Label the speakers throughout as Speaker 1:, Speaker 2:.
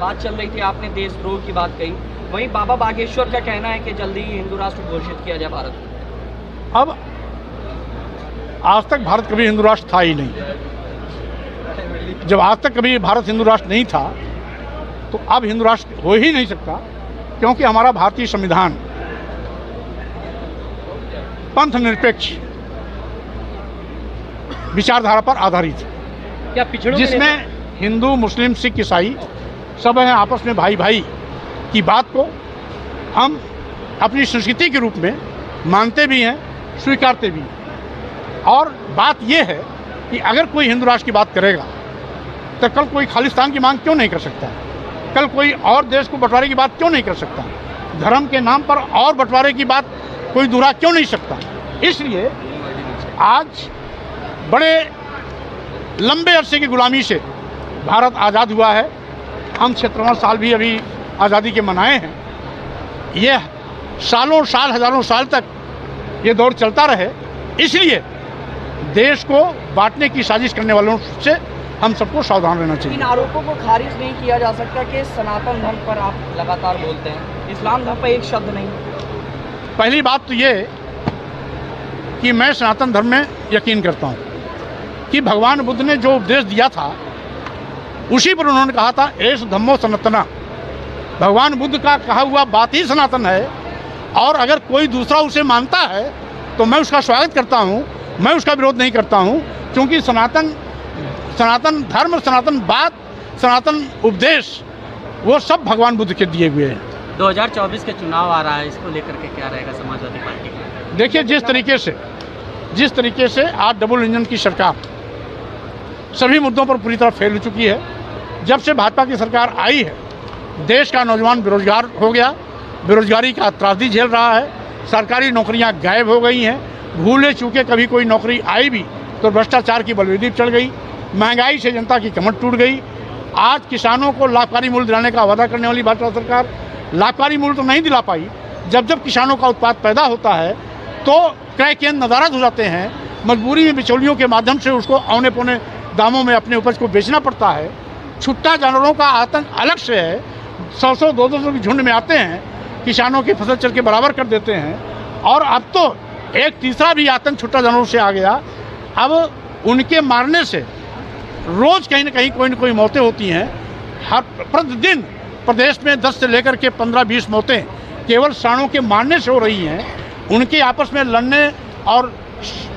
Speaker 1: बात चल रही थी, आपने देशद्रोह की बात कही, वहीं बाबा बागेश्वर का कहना है कि जल्दी ही हिंदू राष्ट्र घोषित किया जाए भारत को।
Speaker 2: अब आज तक भारत कभी हिंदू राष्ट्र था ही नहीं। जब आज तक कभी भारत हिंदू राष्ट्र नहीं था तो अब हिंदू राष्ट्र हो ही नहीं सकता, क्योंकि हमारा भारतीय संविधान पंथ निरपेक्ष विचारधारा पर आधारित है,
Speaker 1: क्या पिछड़ों
Speaker 2: जिसमें हिंदू मुस्लिम सिख ईसाई सब हैं आपस में भाई भाई की बात को हम अपनी संस्कृति के रूप में मानते भी हैं, स्वीकारते भी हैं। और बात यह है कि अगर कोई हिंदू राष्ट्र की बात करेगा तो कल कोई खालिस्तान की मांग क्यों नहीं कर सकता, कल कोई और देश को बंटवारे की बात क्यों नहीं कर सकता, धर्म के नाम पर और बंटवारे की बात कोई दोहरा क्यों नहीं सकता। इसलिए आज बड़े लंबे अरसे की गुलामी से भारत आज़ाद हुआ है। हम 57 साल भी अभी आज़ादी के मनाए हैं। ये सालों साल हजारों साल तक ये दौर चलता रहे, इसलिए देश को बांटने की साजिश करने वालों से हम सबको सावधान रहना चाहिए।
Speaker 1: इन आरोपों को खारिज नहीं किया जा सकता कि सनातन धर्म पर आप लगातार बोलते हैं, इस्लाम धर्म पर एक शब्द नहीं।
Speaker 2: पहली बात तो ये कि मैं सनातन धर्म में यकीन करता हूँ कि भगवान बुद्ध ने जो उपदेश दिया था उसी पर उन्होंने कहा था एष धम्मो सनातना। भगवान बुद्ध का कहा हुआ बात ही सनातन है, और अगर कोई दूसरा उसे मानता है तो मैं उसका स्वागत करता हूँ, मैं उसका विरोध नहीं करता हूँ, क्योंकि सनातन धर्म, सनातन बात, सनातन उपदेश वो सब भगवान बुद्ध के दिए हुए हैं।
Speaker 1: 2024 के चुनाव आ रहा है, इसको लेकर के क्या रहेगा समाजवादी पार्टी का?
Speaker 2: देखिए, जिस तरीके से आज डबल इंजन की सरकार सभी मुद्दों पर पूरी तरह फेल हो चुकी है। जब से भाजपा की सरकार आई है, देश का नौजवान बेरोजगार हो गया, बेरोजगारी का त्रासदी झेल रहा है, सरकारी नौकरियां गायब हो गई हैं, भूले चूके कभी कोई नौकरी आई भी तो भ्रष्टाचार की बलवेदी चढ़ गई, महंगाई से जनता की कमर टूट गई। आज किसानों को लाभकारी मूल्य दिलाने का वादा करने वाली भाजपा सरकार लाभकारी मूल्य तो नहीं दिला पाई। जब किसानों का उत्पाद पैदा होता है तो क्रय केंद्र नदारद हो जाते हैं, मजबूरी में बिचौलियों के माध्यम से उसको औने पौने दामों में अपने उपज को बेचना पड़ता है। छुट्टा जानवरों का आतंक अलग से है, 100 200 की झुंड में आते हैं, किसानों की फसल चल के बराबर कर देते हैं। और अब तो एक तीसरा भी आतंक छुट्टा जानवरों से आ गया। अब उनके मारने से रोज़ कहीं ना कहीं कोई न कोई मौतें होती हैं। हर प्रतिदिन प्रदेश में 10 से लेकर के 15-20 मौतें केवल सांडों के मारने से हो रही हैं। उनके आपस में लड़ने और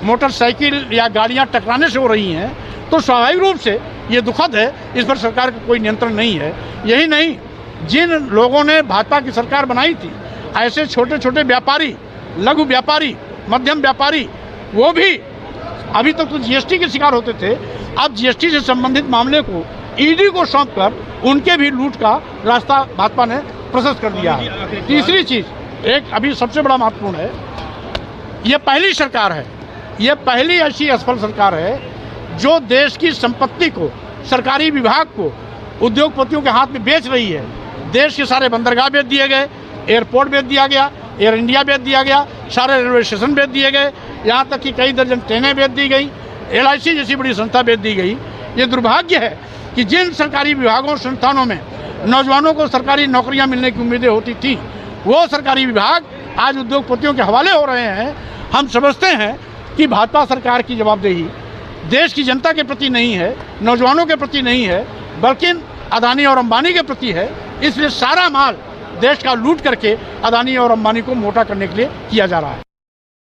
Speaker 2: मोटरसाइकिल या गाड़ियां टकराने से हो रही हैं। तो स्वाभाविक रूप से ये दुखद है, इस पर सरकार का कोई नियंत्रण नहीं है। यही नहीं, जिन लोगों ने भाजपा की सरकार बनाई थी, ऐसे छोटे छोटे व्यापारी, लघु व्यापारी, मध्यम व्यापारी, वो भी अभी तक तो जीएसटी के शिकार होते थे, अब जीएसटी से संबंधित मामले को ईडी को सौंपकर उनके भी लूट का रास्ता भाजपा ने प्रशस्त कर दिया है। तीसरी चीज़, एक अभी सबसे बड़ा महत्वपूर्ण है, ये पहली सरकार है, ये पहली ऐसी असफल सरकार है जो देश की संपत्ति को, सरकारी विभाग को उद्योगपतियों के हाथ में बेच रही है। देश के सारे बंदरगाह बेच दिए गए, एयरपोर्ट बेच दिया गया, एयर इंडिया बेच दिया गया, सारे रेलवे स्टेशन बेच दिए गए, यहाँ तक कि कई दर्जन ट्रेनें बेच दी गई, LIC जैसी बड़ी संस्था बेच दी गई। ये दुर्भाग्य है कि जिन सरकारी विभागों, संस्थानों में नौजवानों को सरकारी नौकरियां मिलने की उम्मीदें होती थी, वो सरकारी विभाग आज उद्योगपतियों के हवाले हो रहे हैं। हम समझते हैं कि भाजपा सरकार की जवाबदेही देश की जनता के प्रति नहीं है, नौजवानों के प्रति नहीं है, बल्कि अदानी और अंबानी के प्रति है। इसलिए सारा माल देश का लूट करके अदानी और अंबानी को मोटा करने के लिए किया जा रहा है।